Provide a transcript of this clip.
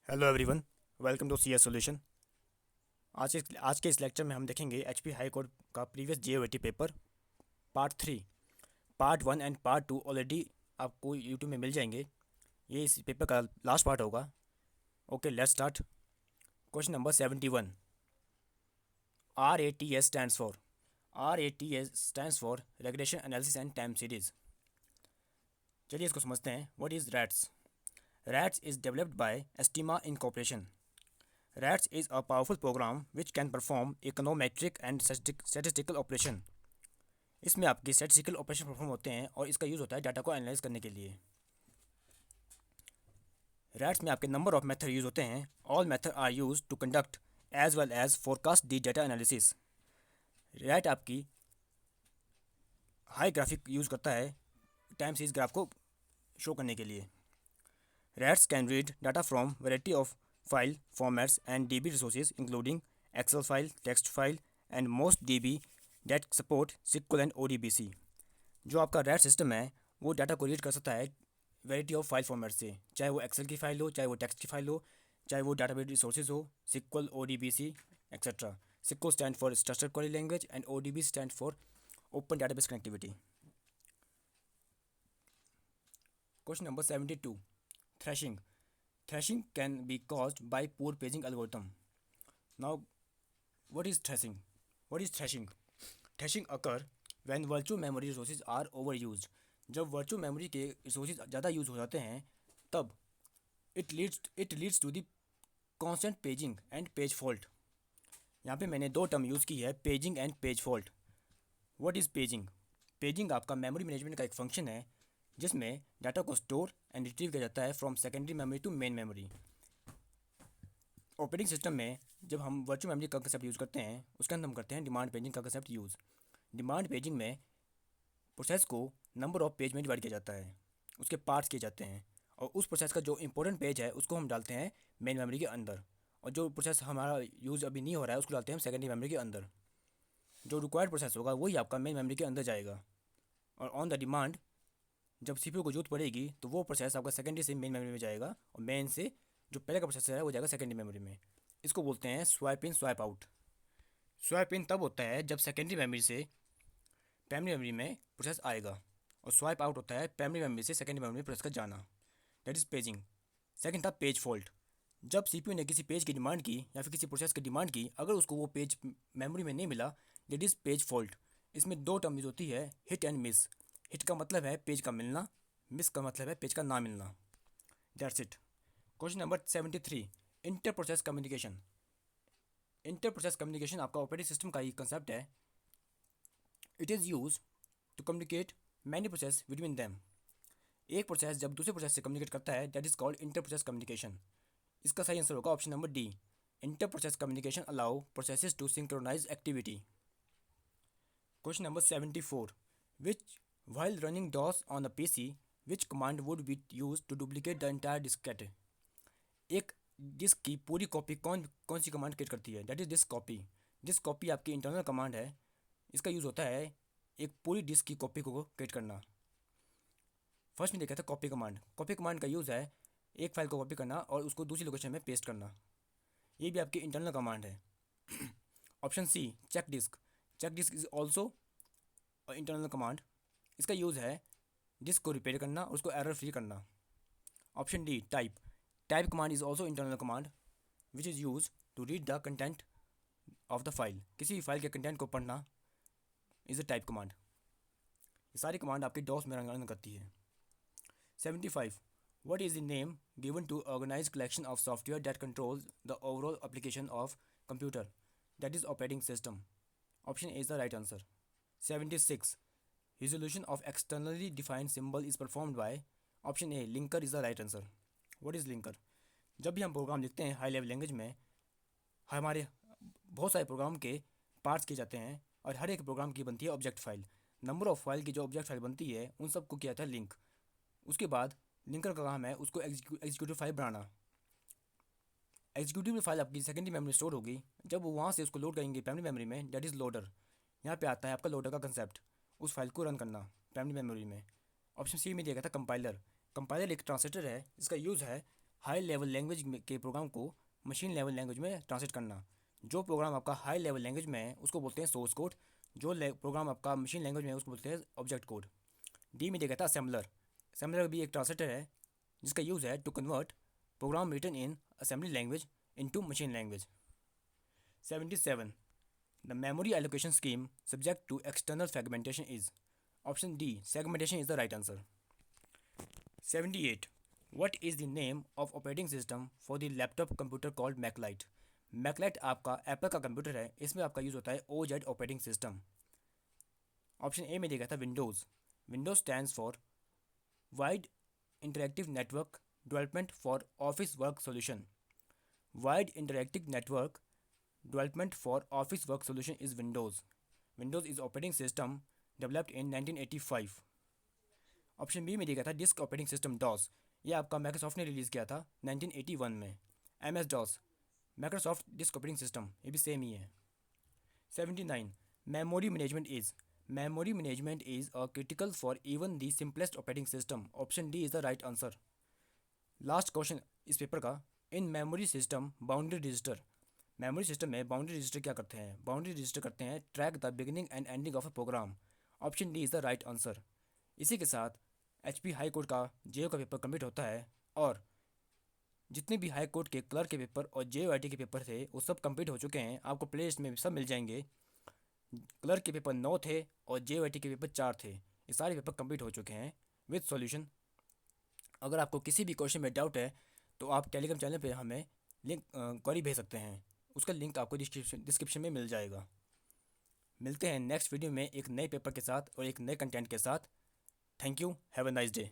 Hello everyone, welcome to C S solution. आज के इस लेक्चर में हम देखेंगे एचपी हाई कोर्ट का previous JOAT paper part 3। Part 1 and part 2 already आपको यूट्यूब में मिल जाएंगे। ये इस पेपर का लास्ट पार्ट होगा। Okay, let's start. Question number 71। RATS stands for regulation analysis and time series. चलिए इसको समझते हैं। What is RATS? RATS is developed by Estima incorporation. RATS is a powerful program which can perform econometric and statistical operation। इसमें आपके statistical operation perform होते हैं और इसका यूज़ होता है डाटा को एनालाइज करने के लिए। RATS में आपके नंबर ऑफ मेथड यूज़ होते हैं। All method are use to conduct as well as forecast the data analysis. रैट आपकी हाई ग्राफिक यूज़ करता है टाइम सीरीज ग्राफ को शो करने के लिए। RATS can read data from variety of file formats and DB resources including Excel file, text file and most DB that support SQL and ODBC। जो आपका RAT system है वो data को read कर सकता है वैरायटी ऑफ फाइल फॉर्मेट से, चाहे वो एक्सेल की फाइल हो, चाहे वो टेक्स्ट की फाइल हो, चाहे वो डाटाबेस रिसोर्सेज हो, SQL, ODBC etcetera. SQL stand for structured query language and ODBC stand for open database connectivity. Question number 72। Thrashing. Thrashing can be caused by poor paging algorithm. Now, what is thrashing? What is thrashing? Thrashing occur when virtual memory resources are overused। जब virtual memory के resources ज़्यादा use हो जाते हैं तब it leads to the constant paging and page fault। यहाँ पे मैंने दो टर्म यूज़ की है, paging and page fault. What is paging? Paging आपका मेमोरी मैनेजमेंट का एक फंक्शन है जिसमें डाटा को स्टोर एंड रिट्रीव किया जाता है from secondary memory to main memory. Operating system में जब हम वर्चुअल मेमोरी का कंसेप्ट यूज़ करते हैं उसके अंदर हम करते हैं डिमांड पेजिंग का कंसेप्ट यूज़। डिमांड पेजिंग में प्रोसेस को नंबर ऑफ पेज में डिवाइड किया जाता है, उसके पार्ट्स किए जाते हैं और उस प्रोसेस का जो इंपॉर्टेंट पेज है उसको हम डालते हैं मेन मेमोरी के अंदर, और जो प्रोसेस हमारा यूज़ अभी नहीं हो रहा है उसको डालते हैं हम सेकेंडरी मेमोरी के अंदर। जो रिक्वायर्ड प्रोसेस होगा वही आपका मेन मेमोरी के अंदर जाएगा, और ऑन द डिमांड जब सीपीयू को जरूरत पड़ेगी तो वो प्रोसेस आपका सेकेंडरी से मेन मेमोरी में जाएगा और मेन से जो पहले का प्रोसेसर है वो जाएगा सेकेंडरी मेमोरी में। इसको बोलते हैं स्वाइप इन स्वाइप आउट। स्वाइप इन तब होता है जब सेकेंडरी मेमोरी से प्राइमरी मेमोरी में प्रोसेस आएगा, और स्वाइप आउट होता है प्राइमरी मेमोरी से सेकेंडरी मेमोरी में प्रोसेस का जाना। That is paging. सेकेंड था पेज फॉल्ट। जब सीपीयू ने किसी पेज की डिमांड की या फिर किसी प्रोसेस की डिमांड की, अगर उसको वो पेज मेमोरी में नहीं मिला, दैट इज़ पेज फॉल्ट। इसमें दो टर्म यूज होती है, हिट एंड मिस। हिट का मतलब है पेज का मिलना, मिस का मतलब है पेज का ना मिलना। That's it. Question number 73। Inter process communication. Inter process communication आपका ऑपरेटिंग सिस्टम का ही कंसेप्ट है। It is use to communicate many process between them. एक प्रोसेस जब दूसरे प्रोसेस से कम्युनिकेट करता है that is called inter process communication. इसका सही आंसर होगा option number D. Inter process communication allow processes to synchronise activity. Question number 74। Which while running DOS on a PC, which command would be used to duplicate the entire diskette? एक disc की पूरी copy कौन कौन सी command create करती है? That is disk copy. Disk copy आपकी internal command है। इसका यूज़ होता है एक पूरी डिस्क की कॉपी को क्रिएट करना। फर्स्ट में देखा था कॉपी कमांड। कॉपी कमांड का यूज़ है एक फाइल को कॉपी करना और उसको दूसरी लोकेशन में पेस्ट करना। ये भी आपकी इंटरनल कमांड है। Option C check disk. Check disk is also internal command. इसका यूज़ है डिस्क को रिपेयर करना और उसको एरर फ्री करना। Option D type. Type command is also internal command which is use to read the content of the file. किसी भी file के कंटेंट को पढ़ना इज़ अ टाइप कमांड। ये सारी कमांड आपकी डॉस में रन करती है। 75. What is the name given to organized collection of software that controls the overall application of computer, that is operating system? Option A is the right answer. 76. Resolution of externally defined symbol is performed by option A linker is the right answer. What is linker? जब भी हम programme लिखते हैं high level language में, हमारे बहुत सारे programme के पार्ट्स किए जाते हैं और हर एक प्रोग्राम की बनती है object file. Number of file की जो ऑब्जेक्ट फाइल बनती है उन सबको किया जाता है लिंक। उसके बाद लिंकर का काम है उसको एग्जीक्यूटिव फाइल बनाना। एग्जीक्यूटिव फाइल आपकी सेकेंडरी मेमोरी स्टोर होगी, जब वो वहाँ से उसको लोड करेंगे प्राइमरी मेमोरी में, दैट इज़ लोडर। यहाँ पे आता है आपका लोडर का कंसेप्ट, उस फाइल को रन करना प्राइमरी मेमोरी में। ऑप्शन सी में दिया गया था कंपाइलर। कंपाइलर एक ट्रांसलेटर है, इसका यूज़ है हाई लेवल लैंग्वेज के प्रोग्राम को मशीन लेवल लैंग्वेज में ट्रांसलेट करना। जो प्रोग्राम आपका हाई लेवल लैंग्वेज में है उसको बोलते हैं सोर्स कोड, जो प्रोग्राम आपका मशीन लैंग्वेज में है उसको बोलते हैं ऑब्जेक्ट कोड। डी में देखा था असेंबलर। असेंबलर भी एक ट्रांसलेटर है जिसका यूज़ है to convert program written in assembly language into machine language. 77. The memory allocation scheme subject to external fragmentation is option D. Segmentation is the right answer. 78. What is the name of operating system for the laptop computer called Maclite? Maclite आपका Apple का computer है, इसमें आपका use होता है OZ operating system. Option A में देखा था Windows. Windows stands for wide interactive network development for office work solution. Wide interactive network development for office work solution is Windows. Windows is operating system developed in 1985. Option B में दिया गया था disc operating system DOS. ये आपका Microsoft ने release किया था 1981 में। MS DOS Microsoft disk operating system, ये भी सेम ही है। 79. Memory management is. Memory management is a critical for even the simplest operating system. Option D is the right answer. Last question इस paper का, in memory system boundary register. Memory system में boundary register क्या करते हैं? Boundary register करते हैं track the beginning and ending of a program. Option D is the right answer. इसी के साथ HP हाई कोर्ट का JO का पेपर कंप्लीट होता है, और जितने भी हाई कोर्ट के क्लर्क के पेपर और JOIT के पेपर थे वो सब कंप्लीट हो चुके हैं। आपको प्ले लिस्ट में सब मिल जाएंगे। क्लर्क के पेपर 9 थे और JOIT के पेपर 4 थे। ये सारे पेपर कंप्लीट हो चुके हैं विद सॉल्यूशन। अगर आपको किसी भी क्वेश्चन में डाउट है तो आप टेलीग्राम चैनल पे हमें लिंक क्वेरी भेज सकते हैं, उसका लिंक आपको डिस्क्रिप्शन में मिल जाएगा। मिलते हैं नेक्स्ट वीडियो में एक नए पेपर के साथ और एक नए कंटेंट के साथ। Thank you, have a nice day.